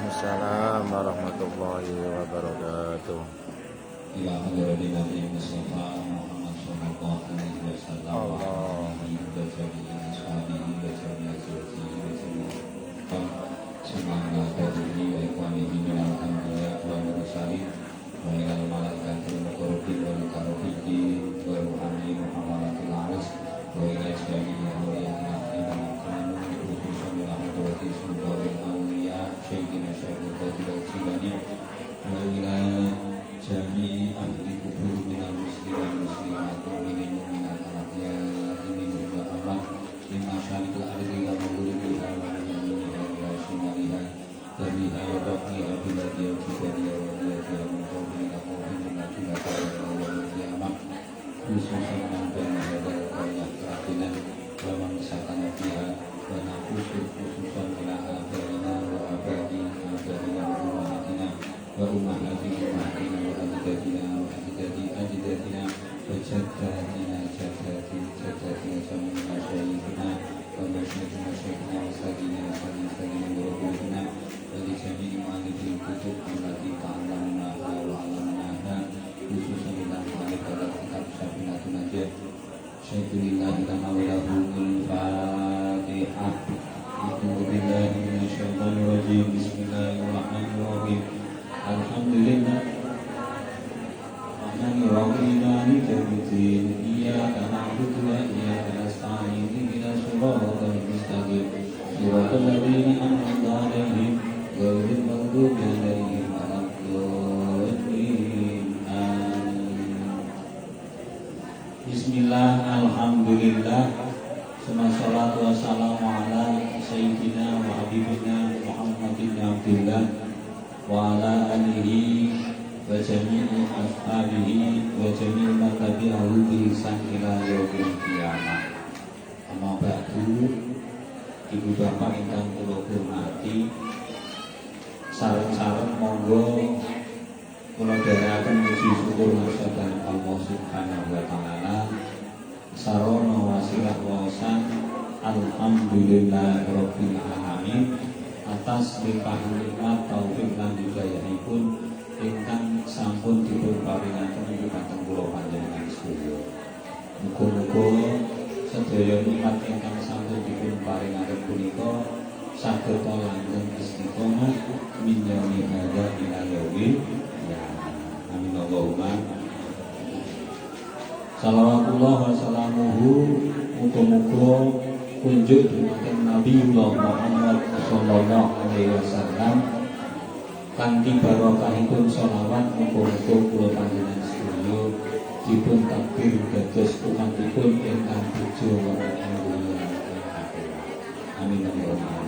Waalaikumsalam warahmatullahi wabarakatuh. Ila hadratin Nabi Mustafa Muhammad sallallahu alaihi wasallam wa alihi wa sahbihi wa semoga bagi wa ikhwanihi minal anbiya wal mursalin wa ilal malaikatil muqarrabin wal karofiki wa ruhani muhammadatil aras wa ila jami'i awliyatina inna kanu khususan ila hadrati sultanil awliya syaikina syaikul qadir al-jilani wa ila jami ahli kubur minal muslimin muslimat mu'minin mu'minat anaknya ini juga Allah lima syarikul ardi wa maghribiha wa yaminiha wa shimaliha tabiha wa baqiha biladi wa kibadiha wa biladiha min qawmina qawmina qawmina wa qiyamah khususan mantan hadal qaryah kerakinan wa mangsakana fiha wa nafusul khususan ila abarina wa abadi abarina wa umahatina wa umahati umahatina wa ajidatina wa ajidati ajidatina wa jaddatina jaddati jaddatina samina syaikina wa masyaikina syaikina wa sagina wa sagina wa rubulina wa di jami'i ma'alifil kutub allati ta'alamna wa alamna khususan ilah ma'alif alat kitab syabinatun aja syaikulillah ilana walahumul fatihah Bismillahirrahmanirrahim Minasyaitonirrajim Bismillahirrahmanirrahim Alhamdulillah Rahmanirrahim Maliki yaumiddin Iyyaka na'budu wa iyyaka nasta'in Ihdinas siratal mustaqim Siratal ladzina an'amta 'alaihim ghairil maghdubi 'alaihim waladdallin Amin. Bismillah Alhamdulillah Wassalatu wassalamu ala sayyidina wa habibina Muhammadin Abdillah wa ala alihi wa jami'i ashabihi wa jami'i man tabi'ahu bi ihsan ila yaumil qiyamah. Amma ba'du, Ibu bapak ingkang kula hormati, sareng-sareng monggo kula dherekaken muji syukur marhaban Allah Subhanahu wa taala sarana wasilah wawasan alhamdulillah rabbil alamin atas limpah nikmat taufik lan hidayahipun ingkang sampun dipun paringaken dhumateng kula panjenengan sedaya. Muga-muga sedaya nikmat ingkang sampun dipun paringaken punika saged langgeng istiqomah min yaumi hadza ila yaumil qiyamah. Amin Allahumma. Salawatullah wa salamuhu muga-muga kunjuk dumateng Nabiullah Muhammad sallallahu alaihi wasallam kanthi barokahipun sholawat muga-muga kula panjenengan sedaya dipun takdir dados umatipun ingkang bejo wonten ing dunya akhirat. Amin Allahumma.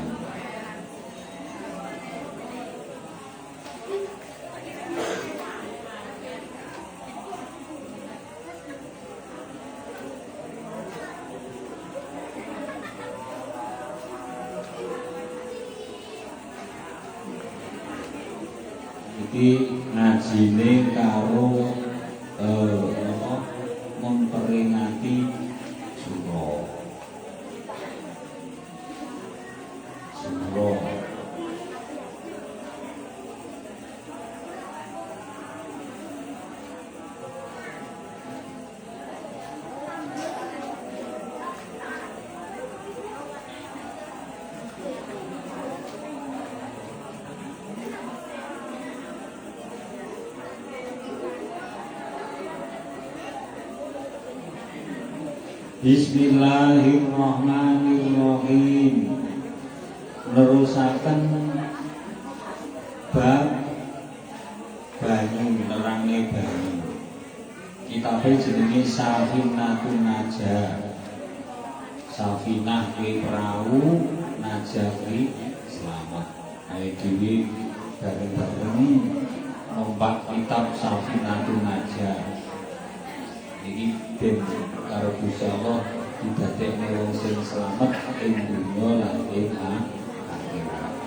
Iki ngajine karo memperingati Suro. Bismillahirrahmanirrahim. Nerusaken bab banyu nerangne banyu. Kitabe jenenge Safinatun Najah. Safinah kuwi perahu, najah kuwi selamat. Ayo dhewe bareng-bareng numpak kitab Safinatun Najah. Iki ben karo Gusti Allah didadekne wong sing slamet ing dunya lan ing akhirat.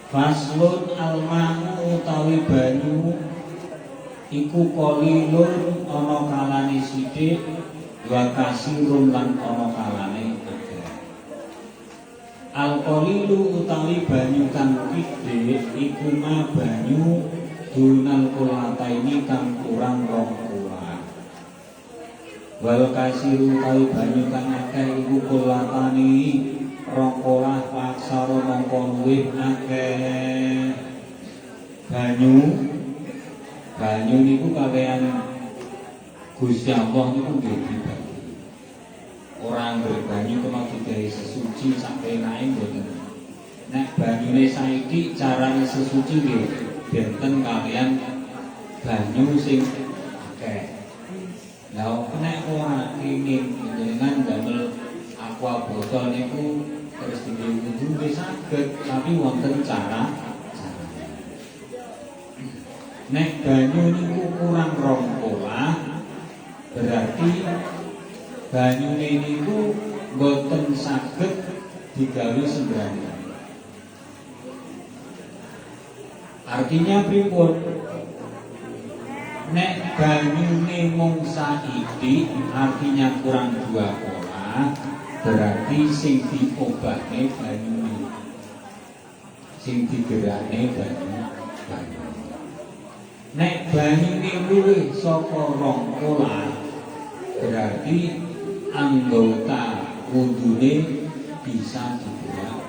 Faslun al-ma'u utawi banyu iku qalilun ana kalane sithik wa kasirun lan ana kalane akeh. Alkolilu utawi banyu kang gedhe iku ma banyu dunal kulataini kang kurang rong kula. Wal kasiru utawi banyu kang akeh iku kulatani rong kula laksara mongko luwih akeh. Banyu niku kaliyan Gusti Allah niku nggih dibagi. Orang berbanyu kena digawe sesuci sampai naik mboten. Nek banyune saiki carane sesuci nggih benten kalian banyu sing akeh. Lah nek ora kenging jenengan damel aqua botol niku terus digawe wudu nggih saged, tapi wonten cara. Nek banyu niku kurang rong kolah berarti banyune niku boten saged digawe sembarangan. Artinya pripun? Nek banyune mung saithik artinya kurang 2 kolah berarti sing diobahne banyune, sing digerakne banyu. Nek banyune luwih saka 2 kolah berarti anggota wudune bisa digerakkan.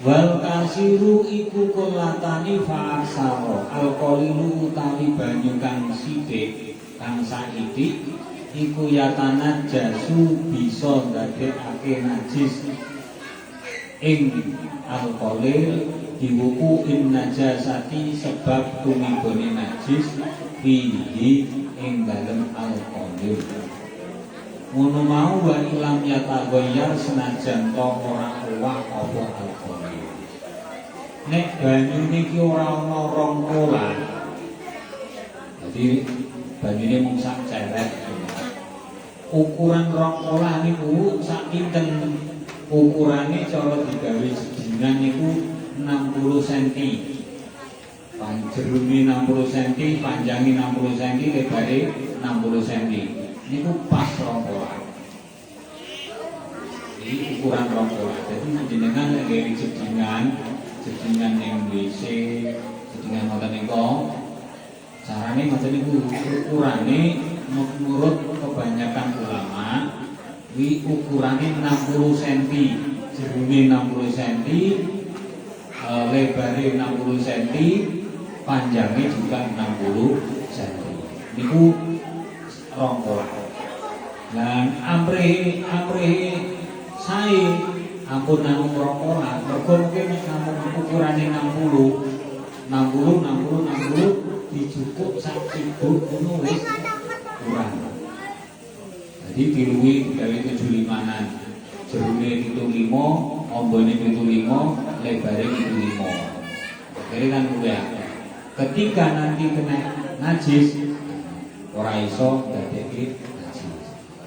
Wal kasiru iku kulatani fa'aksara. Alkolilu utawi banyu kang sithik kang saithik iku yatana jasu bisa ndadekake najis ing alkolil diwuku najasati sebab tumibone najis fihi ing dalem alkolil. Ngono mau wa ilam yataghayyar senajan to ora owah apa alkolil. Nek banyu niki ora ana 2 kolah. Dadi banyune mung sak ceret. Ukuran 2 kolah niku sak pinten? Ukurane cara digawe jedingan niku 60 cm. Jerune 60 cm, panjange 60 cm, lebare 60 cm. Niku pas 2 kolah. Ini ukuran 2 kolah. Jadi jenengan nek gawe jedingan ning WC, jedingan ngoten niku, carane ngoten niku ukurane menurut kebanyakan ulama, ukurane 60 cm, jerune 60 cm, lebarnya 60 cm, panjangnya juga 60 cm. Niku 2 kolah. Dan amrih sae ampun namung 2 kolah. Mergo mungkin namung ukurane 60 dicukup sak sibuk ngono wis kurang. Jadi diluwi gawe 75-an. Jerune 75, ombone 75, lebare 75. Jadi kan udah. Ketika nanti kena najis, ora iso dadeke najis.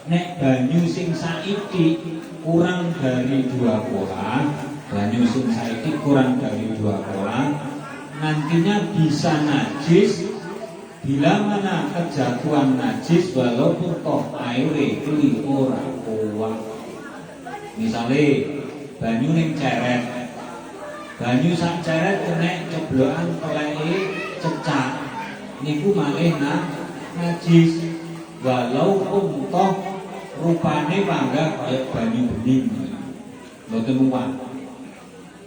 Nek banyu sing saiki kurang dari 2 kolah, banyu sing saiki kurang dari 2 kolah, nantinya bisa najis bila mana kejatuhan najis walaupun toh aire kuwi ora kuat. Misale banyu ning ceret, banyu sak ceret kena ceblokan teleke cecak, niku malih najis walaupun toh rupane pangga kaya banyu bening, mboten muat.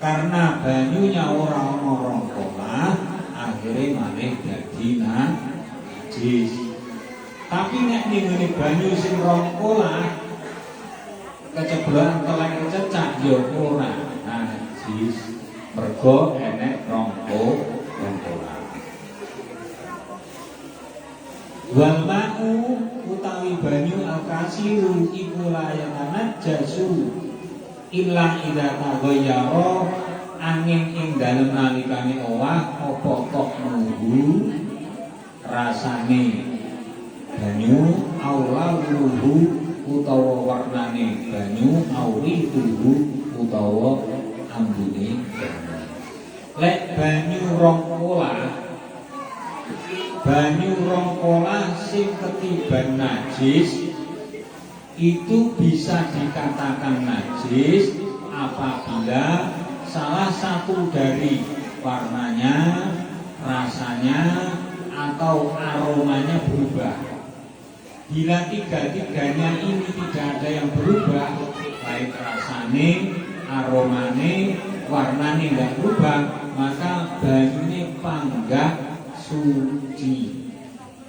Karena banyunya ora ana 2 kolah, akhirnya malih dadi najis. Tapi nek ning banyu sing 2 kolah keceblokan telek cecak ya ora najis, mergo enek 2 kolah. Wal ma'u utawi banyu al-kasiru iku layangan jasu illa idza taghayyara angin ing dalem nalikane owah apa kok nunggu rasane banyu aulaluhu utawa warnane banyu aurihuhu utawa ambune banyu. Lek banyu 2 kolah sing ketiban najis itu bisa dikatakan najis apabila salah satu dari warnanya, rasanya, atau aromanya berubah. Bila tiga-tiganya ini tidak ada yang berubah, baik rasanya, aromanya, warnanya tidak berubah, maka banyune panggah suci.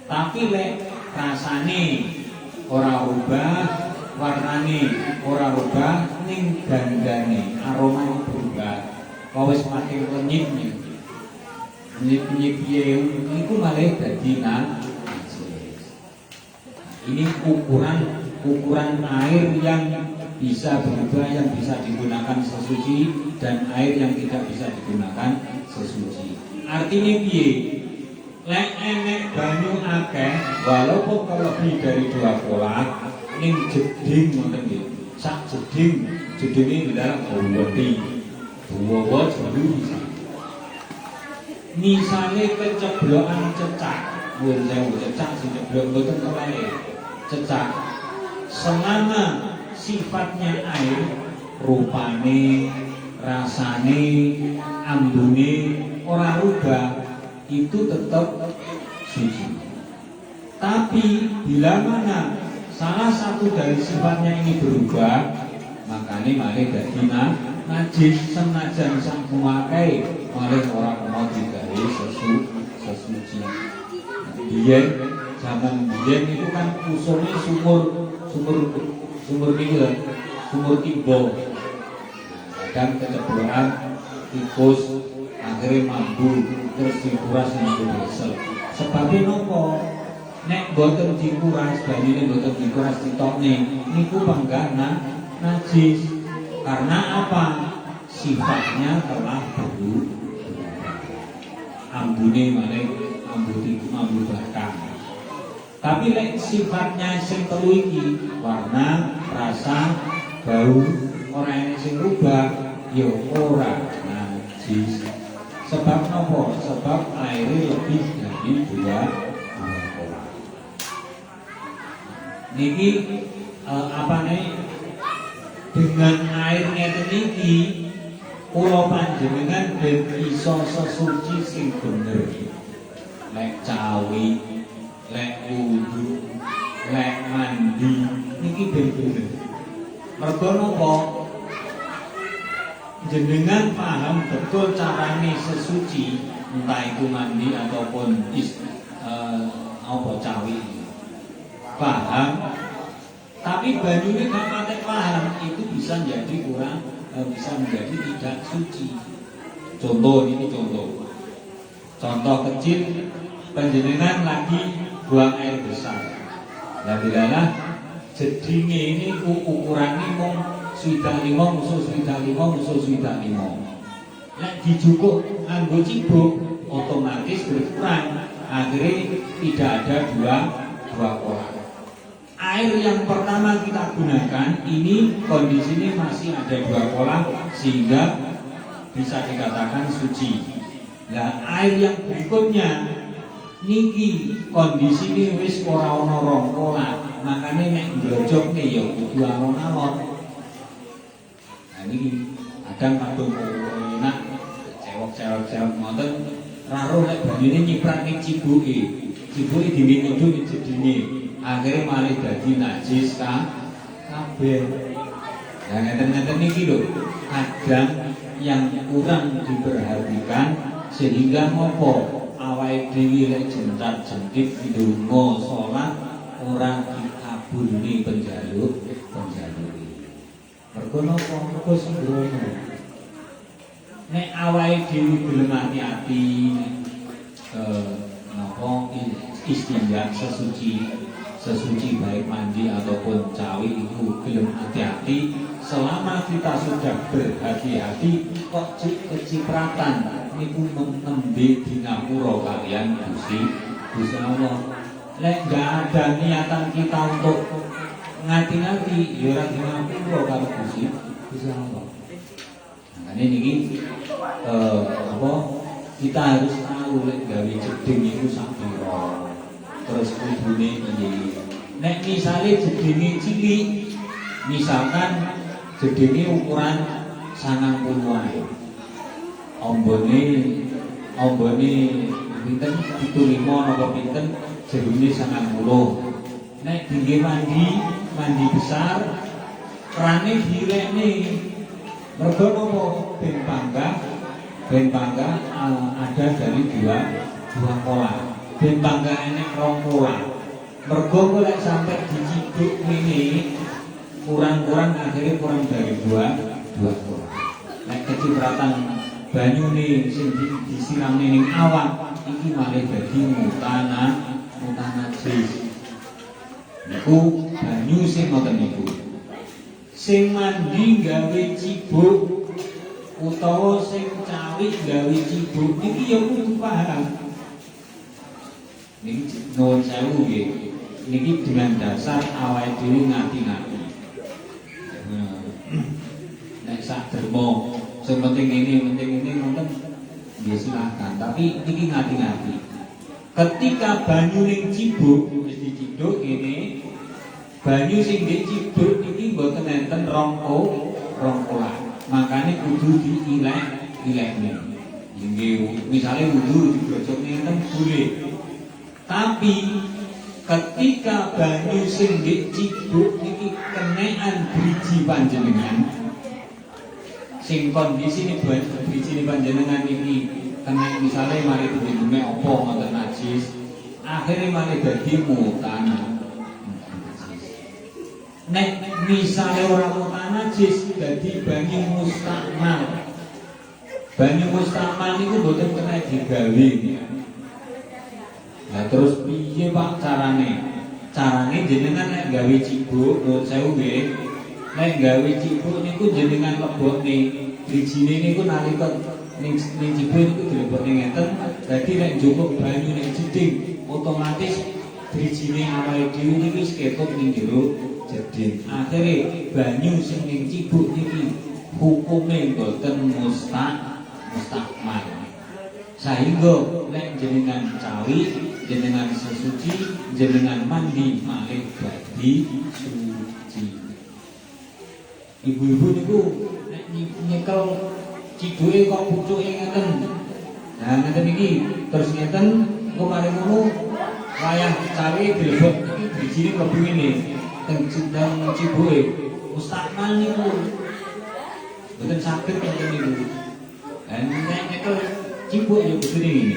Tapi lek rasane ora rubah, warnane ora rubah, ning gandane aromane berubah. Wis makin renyit piye niku malah dadi najis. Ini ukuran air yang bisa berubah, yang bisa digunakan sesuci, dan air yang tidak bisa digunakan sesuci. Artinya piye? Lek enek banyu akeh, walaupun lebih dari 2 kolak, ning jeding ngoten nggih. Sak jedinge di dalam bawati. Buwa jelu. Misale keceblokan cecak, nuwun sewu cecak sing ceblok mboten kelek. Cecak selama sifatnya air, rupane, rasane, ambune ora rubah, itu tetap suci. Tapi bila mana salah satu dari sifatnya ini berubah, makanya malah dadi najis. Senajan sang pemakai malah orang mau digawe sesuci. Biyen zaman biyen itu kan usule sumur tiba. Kadang keceblokan tikus akhirnya mambu terus dikuras nganggo besel. Sebabnya nopo? Nek boten dikuras, banyune boten dikuras ditokne niku panggah najis. Karena apa? Sifatnya telah berubah. Ambune malah ambu bakar. Tapi lek sifatnya sing telu iki, warna, rasa, bau, ora enek sing rubah, ya ora najis. Sebab nopo? Sebab airnya lebih dari 2 kolak. Niki dengan air ngeten iki kula panjenengan ben iso sesuci sing bener. Lek cawi, lek wudu, lek mandi niki ben bener. Mergo napa? Jenengan paham betul carane sesuci, entah itu mandi ataupun cawi. Paham? Tapi banyune gak patek paham, itu bisa menjadi kurang, bisa menjadi tidak suci. Contoh kecil, panjenengan lagi buang air besar. Lah jedinge ini ukurannya mung swidak 5 musuh swidak 5. Nek dijukuk nganggo cibuk, otomatis berkurang. Akhirnya tidak ada 2 kolak. Air yang pertama kita gunakan ini kondisinya masih ada 2 kolak sehingga bisa dikatakan suci. Nah, air yang berikutnya niki kondisinya wis ora ana 2 kolak, makanya nek glojokne ya kudu alon-alon. Nah niki kadang kadung enak cewek ngoten raro nek banyune nyiprat ning cibuke diminudhu jedine. Akhirnya malah dadi najis kabeh. Nah ngeten-ngeten niki lho, kadang yang kurang diperhatikan sehingga ngopo awake dhewe lek jentat-jentit ndonga salat ora dikabulne penjaluk. Mergo napa? Mergo sembrono. Nek awake dhewe gelem ati-ati istinja sesuci baik mandi ataupun cawi itu belum hati-hati. Selama kita sudah berhati-hati kok kecipratan niku nembe di ngapura kalian Gusti Allah. Lek gak ada niatan kita untuk ngati-ngati ya ora di ngapura karo Gusti Allah. Makanya niki kita harus tahu lek gawe jeding itu sak pira. terus kudune piye. Nek misale jedenge cilik, misalkan jedenge ukuran 90 ae. Ombone pinten 75 napa pinten jerone 90. Nek dingge mandi besar, kerane dilekne. Mergo napa ben pangga ada dari dua pola. Ben pangga enek rong pola. Mergo lek sampai diciduk ini kurang akhirnya kurang dari dua pola. Nek kecipratan banyu nih sing disiram ning awak iki malah dadi mutanajis. Niku banyu sing ngoten niku. Sing mandi gawe cibuk utawa sing cawik gawe cibuk iki ya kudu paham. Niki nuwun sewu nggih. Niki dengan dasar awake dhewe ngati-ngati. Nek sak dermo sing penting ini ngoten nggih silakan, tapi niki ngati-ngati. Ketika banyu ning cibuk wis diciduk ngene, banyu sing dicibuk iki mboten enten rong pola. Makane kudu diilek-ilekne. Nggih, misale wudu digrojokne enten boleh. Tapi ketika banyu sing dicibuk iki kenekan driji panjenengan, sing kondisi ini driji panjenengan iki kena misale mari ditudume apa ngoten najis, akhire mari dadi mutanah. Nek misale ora mutanajis dadi banyu mustakmal. Banyu mustakmal niku mboten kena digawe. Nah terus piye Pak carane? Carane jenengan nek gawe cibuk, nuwun sewu nggih. Nek gawe cibuk niku jenengan lebokne drijine niku nalika ning cibuk niku dilebokne ngeten. Dadi nek njupuk banyu ning jeding otomatis drijine awake dhewe niki wis ketok ning jero jeding. Akhire banyu sing ning cibuk niki hukume mboten mustakmal. Sehingga nek jenengan cawi, jenengan sesuci, jenengan mandi malih dadi suci. Ibu-ibu niku nek nyekel cibuke kok pucuke ngeten. Nah ngeten iki terus ngeten kok mari ngono wayah cawi dilebok iki drijine mlebu ngene. Teng cibuke mustakmal niku mboten saged ngeten niku. Dan nek nyekel cibuk ya begini ini.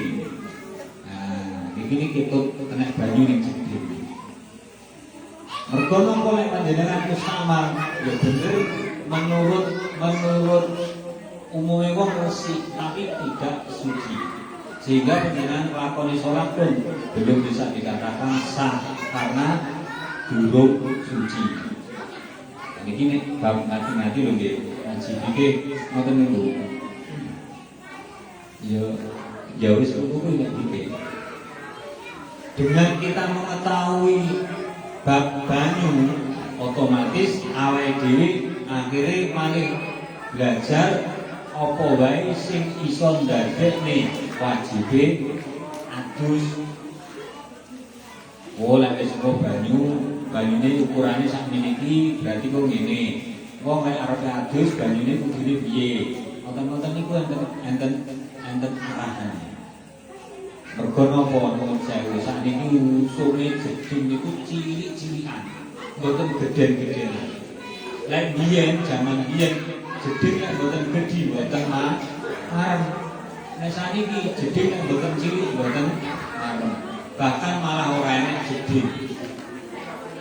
Nah, begini kita kena banyu ning jeding. Mergo napa lek panjenengan mustakmal ya bener menurut umumnya wong resik tapi tidak suci. Sehingga panjenengan lakoni salat pun belum bisa dikatakan sah karena durung suci. Niki nek bab ngati-ngati lho nggih. Ngaji iki ngoten niku. Ya wis kudu nek iki. Dengan kita mengetahui bab banyu, otomatis awake dhewe akhire malih belajar apa wae sing iso ndadekne wajibe adus. Oh, lek wis banyune ukurane sak meniki berarti kok ngene. Wong lek arep adus banyune kudune piye? Ngoten-ngoten niku enten arahan. Mergo napa nuwun sewu sakniki usume jeding niku cilik-cilikan. Mboten gedhen-gedhen. Lek biyen jaman biyen jeding nek mboten gedhi mboten marem. Nek sakniki jeding nek mboten cilik mboten marem. Bahkan malah ora enek jeding.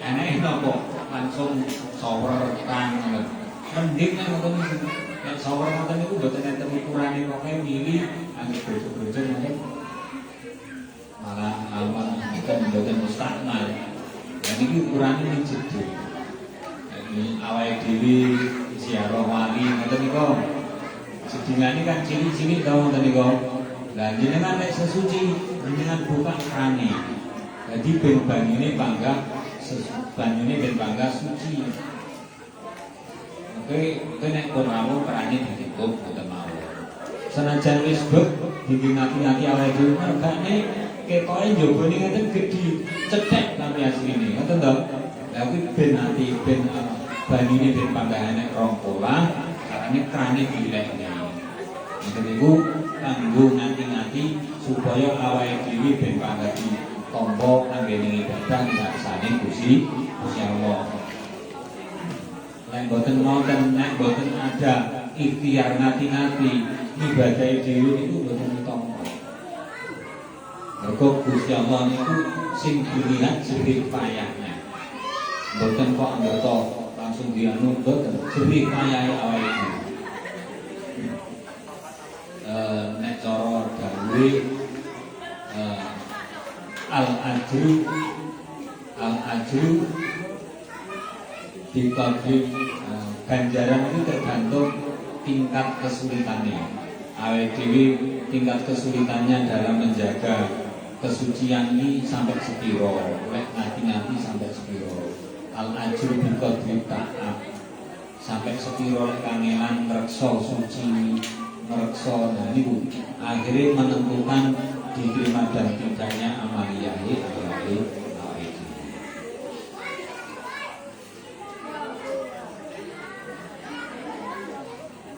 Enek napa langsung shower kan ngoten. Mending nek ngoten niku. Nek shower ngoten niku mboten enten ukurane pokoke milih anggo bojo-bojo ngoten. Malah bukan mboten mustakmal. Dan ini ukurane ning jeding. Ini awake dhewe ziarah wali ngoten niku. Jedingane kan cilik-cilik to ngoten niku. Lah jenengan nek sesuci jenengan buka krane. Jadi ben banyune bangga ben bangga suci. Oke, nek pun rawuh krane ditutup mboten mau. Senajan wis bek dingin ngati-ngati awake dhewe mergane ketoke njobone ngeten gedhi. cedhek tapi asline ngoten to. Lah kuwi ben ati ben banyune ben panggahane rong pola carane krane dilekne. Ngoten niku kanggo nganti-nganti supaya awake dhewe ben panggati tampa anggene ibadah ngraksane Gusti Allah. Nek boten wonten nek boten ada ikhtiar ngati-ngati ibadah dhewe niku boten tampa. Mergo Gusti Allah niku sing dilihat jerih payahnya. Boten kok anggota langsung dianu boten jerih payahe awake dhewe. Nek cara dawuhe al-ajru dikabul ganjaran itu tergantung tingkat kesulitannya. Awake dhewe tingkat kesulitannya dalam menjaga kesucian ini sampai sepiro, lek nanti sampai sepiro. Al-ajru dikabul ta'ab sampai sepiro lek kangelan ngrekso suci, ngrekso niku akhirnya menentukan diterima dan tidaknya amaliyahe awake.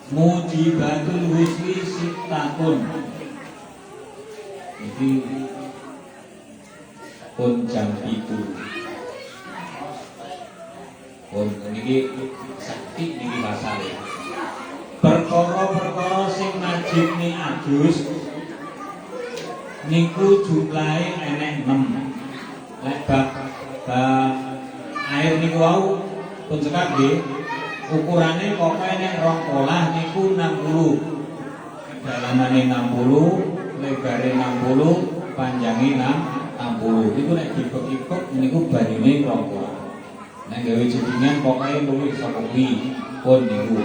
Mujibatul husni sittaqun. Iki pun jam itu. Pun niki sakti niki pasale. Perkara-perkara sing wajibne adus niku jumlahe enek 6. Lek bab air niku wau pun cekak nggih. Ukurane pokoknya nek rong polah niku 60. Dalamane 60, lebare 60, panjange 60. Niku nek dibek-ibek niku banyune rong polah. Nek gawe jedingan pokoknya luwih saka kuwi pun niku.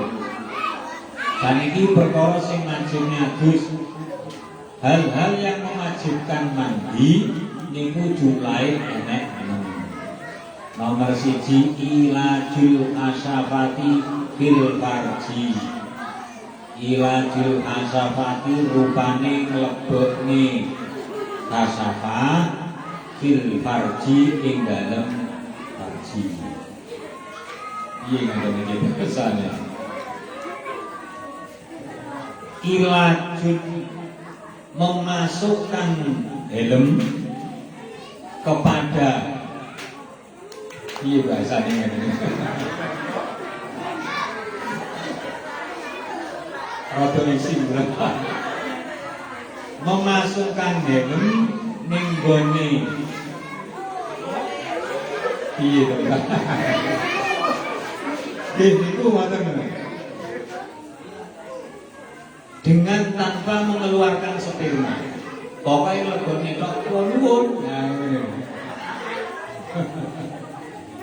Dan iki perkara sing wajibne adus. Hal-hal yang mewajibkan mandi niku jumlahe enek 6. Nomor 1 ilajul asafati fil farji. Ilajul asafati rupane mlebokne kasafah fil farji ing dalem farji. Iya ngoten iki pesane. Ilajul memasukkan helm kepada iya bahasanya ini. Rada isin berapa? Memasukkan helm ning gone. Iya to. Niku ngoten. Dengan tanpa mengeluarkan sperma. Pokoknya legone tok nuwun. Nah ngene.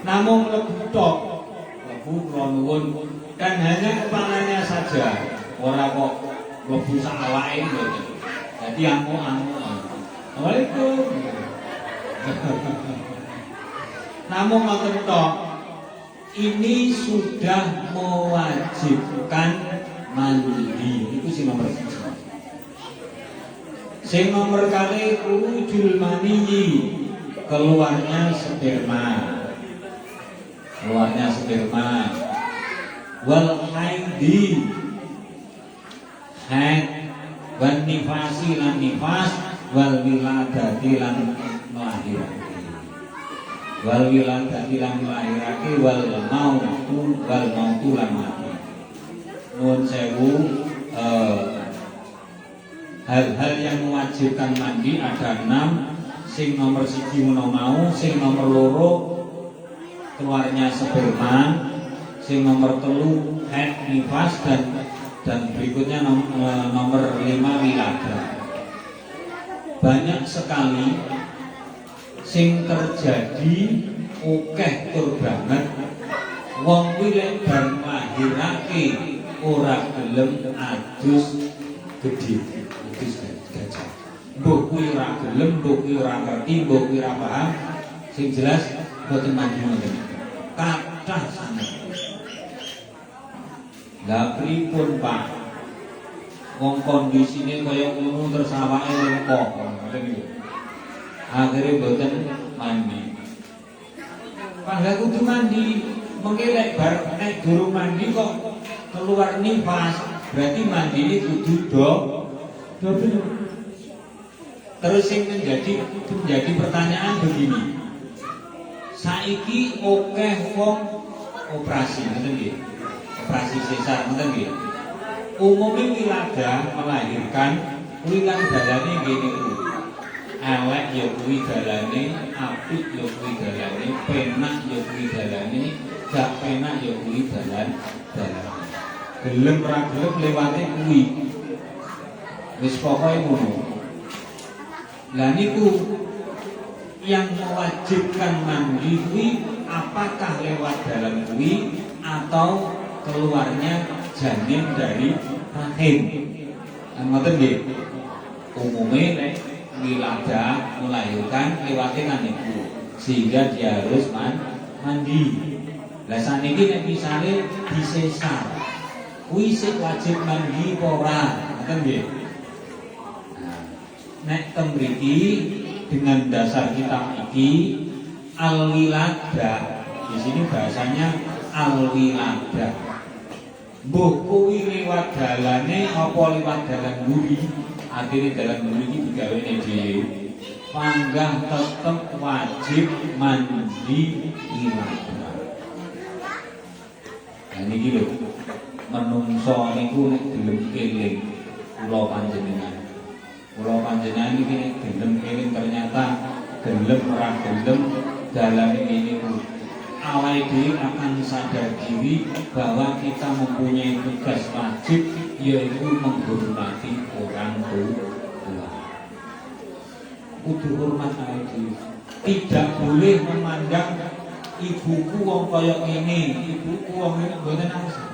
Namun lebu tok, lebu nuwun dan hanya kepalanya saja, ora kok lebu sak awake mboten. Dadi anu-anu. Assalamualaikum. Namun ngoten tok, ini sudah mewajibkan mandi. Itu sing nomor 1. Sing nomor kali wujul maniyi, keluarnya sperma. Keluarnya sperma. Wal haidi, haid, wan nifasi lan nifas, wal wiladati lan melahirake. Wal wiladati lan melahirake, wal mautu lan mati. Nuwun sewu, hal-hal yang mewajibkan mandi ada 6. Sing nomor 1 menawa mau, sing nomor 2 keluarnya sperma, sing nomor 3 haid nifas dan berikutnya nomor 5 wilada. Banyak sekali sing terjadi akeh tur banget wong kuwi bar lahirake ora gelem adus gedhe adus gajah. Mbok kuwi ora gelem, mbok kuwi ora ngerti, mbok kuwi ora paham, sing jelas boten mandi ngoten. Kathah sanget. Lah pripun Pak? Wong kondisine kaya ngono terus awake lempok ngoten niku. Akhire boten mandi. Pangga kudu mandi, mengkelek bar nek durung mandi kok keluar nifas, berarti mandi ini kudu double. Terus yang menjadi pertanyaan begini. Saiki akeh wong operasi, ngoten nggih. Operasi sesar, ngoten nggih. Umume wilada melahirkan kuwi kan dalane ngene kuwi. Elek ya kuwi dalane, apik ya kuwi dalane, penak ya kuwi dalane, gak penak ya kuwi dalane. Gelem ra gelem lewate kuwi. Wis pokoke ngono. Lah niku yang mewajibkan mandi kuwi apakah lewat dalam kuwi atau keluarnya janin dari rahim. Ngoten nggih. Umume nek wilada melahirkan lewate kan ibu, sehingga dia harus mandi. Lah saniki nek misale disesar, kuwi sing wajib mandi apa ora? Ngoten nggih. Nek teng mriki dengan dasar kitab iki al-wilada, di sini bahasanya al-wilada. Mbok kuwi liwat dalane apa liwat dalan buri? Artine dalan buri iki digawene dhewe. Panggah tetep wajib mandi wilada. Nah niki lho, menungso niku nek gelem keling kula panjenengan. Kula panjenengan iki nek gelem keling ternyata gelem ora gelem dalane ini awake dhewe akan sadar diri bahwa kita mempunyai tugas wajib, yaitu menghormati orang tua. Kudu hormat awake dhewe. Tidak boleh memandang ibuku wong kaya ngene, ibuku wong ngene mboten asal.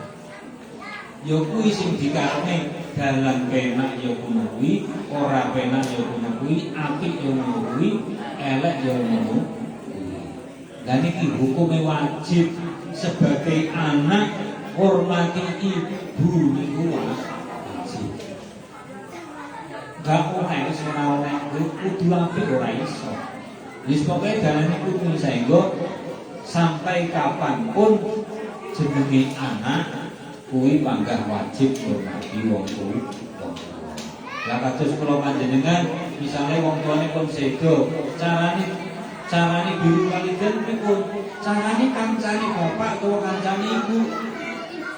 Ya kuwi sing dikarepne dalan penak ya kuwi kuwi, ora penak ya kuwi, apik ya kuwi, elek ya ngono. Dan ini hukumnya wajib sebagai anak hormati ibu niku wajib. Gak oleh ora oleh kudu apik ora iso. Wis pokoke dalane kudu saenggo sampai kapanpun jenenge anak kuwi panggah wajib hormati wong tuwa. Lah kados kula panjenengan misale wong tuane pun sedo, carane biru waliden pripun? Carane kancane bapak utawa kancane ibu.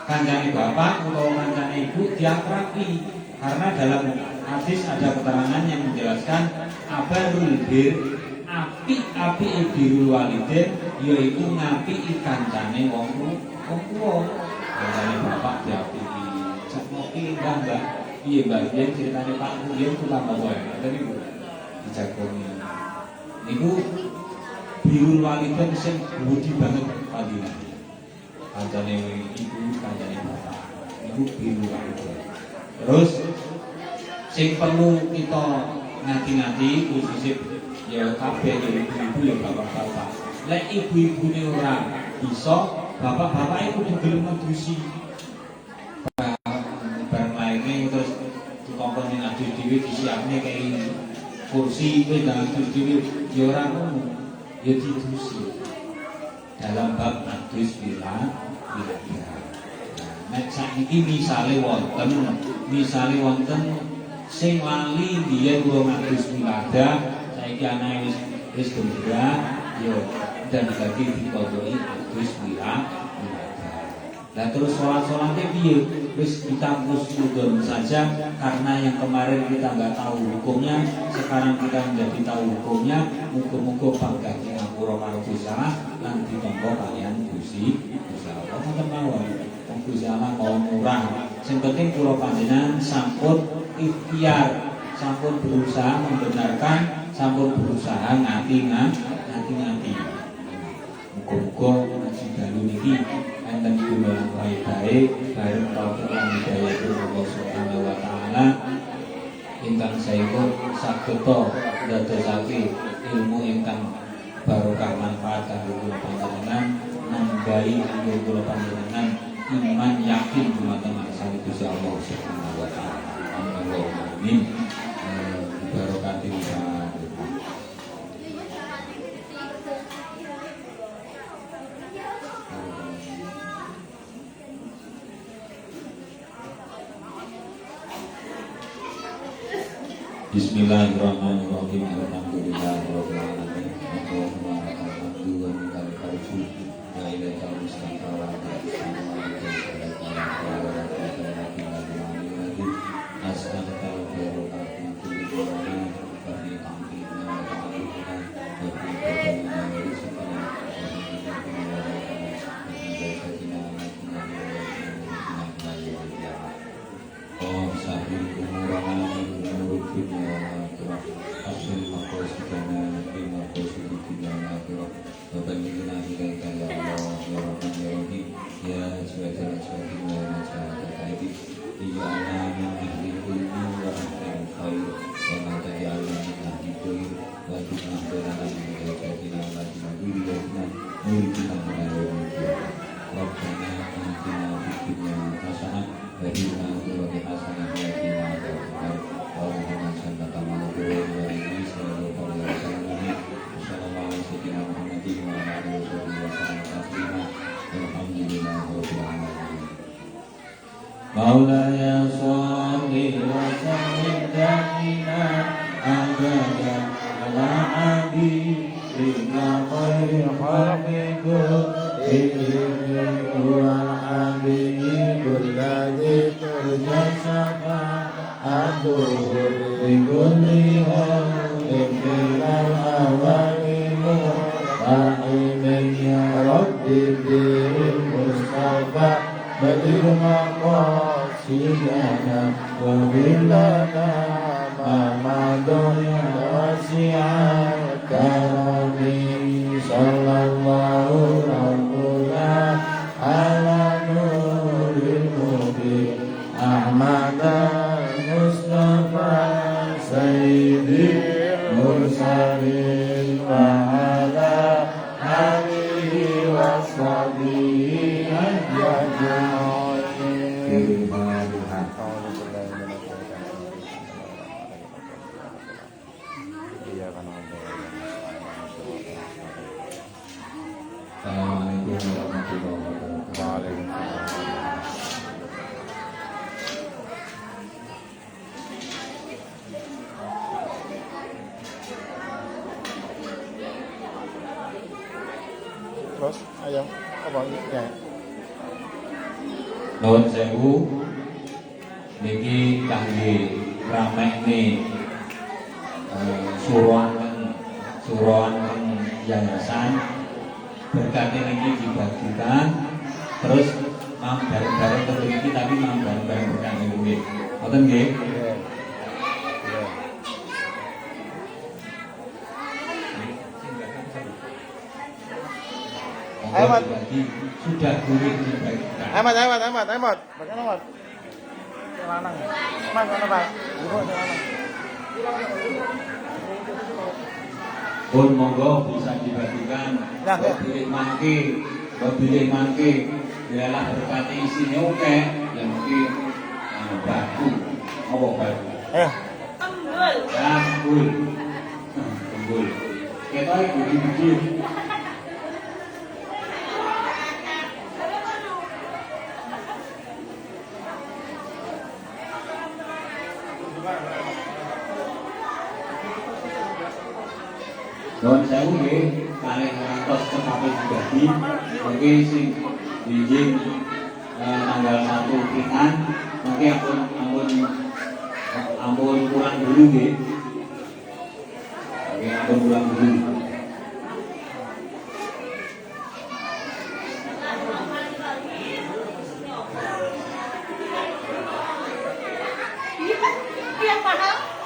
Kancane bapak utawa kancane ibu diakrabi. Karena dalam hadis ada keterangan yang menjelaskan abarul bir, api biru waliden yaitu ngapi kancane wong tuwa. Kancane bapak diapiki. Cek ngopi Mbah. Piye Mbah? Yen ceritane Pak Kuyen kula bawa. Ngoten niku. Dijagoni. Niku birul waliden sing budi banget padilah. Kancane ibu, kancane bapak. Ibu birul waliden. Terus sing perlu kita ngati-ngati khususnya ya kabeh ya ibu-ibu ya bapak-bapak. Lek ibu-ibune ora bisa, bapak-bapak iku kudu gelem ngedusi. Bareng lainnya terus dikongkon ning adus dhewe disiapne kaya kursi wis adus dhewe ya ora ngono. Ya didusi dalam bab adus wilada. Nek saiki misale wonten sing lali biyen kula adus wilada, saiki anake wis gembira ya dan lagi dikodoi adus wilada. Lah terus sholat-sholatnya piye? Wis kita musnudun saja karena yang kemarin kita nggak tahu hukumnya, sekarang kita menjadi tahu hukumnya. Muga-muga bangga ngapura karo Gusti Allah lan ditampa kalian Gusti Allah. Ngoten mawon. Wong Gusti Allah mau murah. Sing penting kula panjenengan sampun ikhtiar, sampun berusaha membenarkan, sampun berusaha ngati-ngati. Muga-muga ngaji dalu niki enten guna baik-baik bareng taufik lan hidayah Allah Subhanahu wa taala ingkang saengga sageta ndadosake ilmu ingkang barokah manfaat kanggo kula panjenengan nambahi kanggo kula panjenengan iman yakin dumateng asal Gusti Allah Subhanahu wa taala. Amin. Barokah Bismillahirrahmanirrahim. Alhamdulillahirabbil alamin. Allahumma lakal hamdu wa minal farju wa ilaikal mustaqim wa Maulaya sholli wa sallim da'iman abadan ala habibika khairil khalqi wal habibul ladzi turja syafa'atuhu bi kulli hawlin minal awalin rahimin ya rabbi bil mustafa badil maqasidana wa billana mamadona wasi'al karami sallallahu rabbuna ala nuril mubin Ahmad Mustafa Sayyidil Mursalin wa ala alihi wa sahbihi ajma'in. Assalamualaikum warahmatullahi wabarakatuh. Waalaikumsalam. Terus ayam apa ya? Nuwun sewu niki kangge ramene suruhan yayasan berkat ini dibagikan terus mam bareng-bareng tentu iki tapi mam bareng-bareng berkat ini ngoten nggih. Ahmad sudah boleh dibagikan. Ahmad. Bagaimana Ahmad? Lanang. Mas mana Pak? Ibu lanang. Pun monggo bisa dibagikan. Pilih mangke, biarlah berkati isinya oke, yang mungkin baku, apa baku? Kembul. Kita begini. Nuwun sewu nggih kalih ngantos tetapi dibagi mungkin sing bijing tanggal 1 Pitan mungkin ampun kurang dulu nggih. Ampun kurang dulu.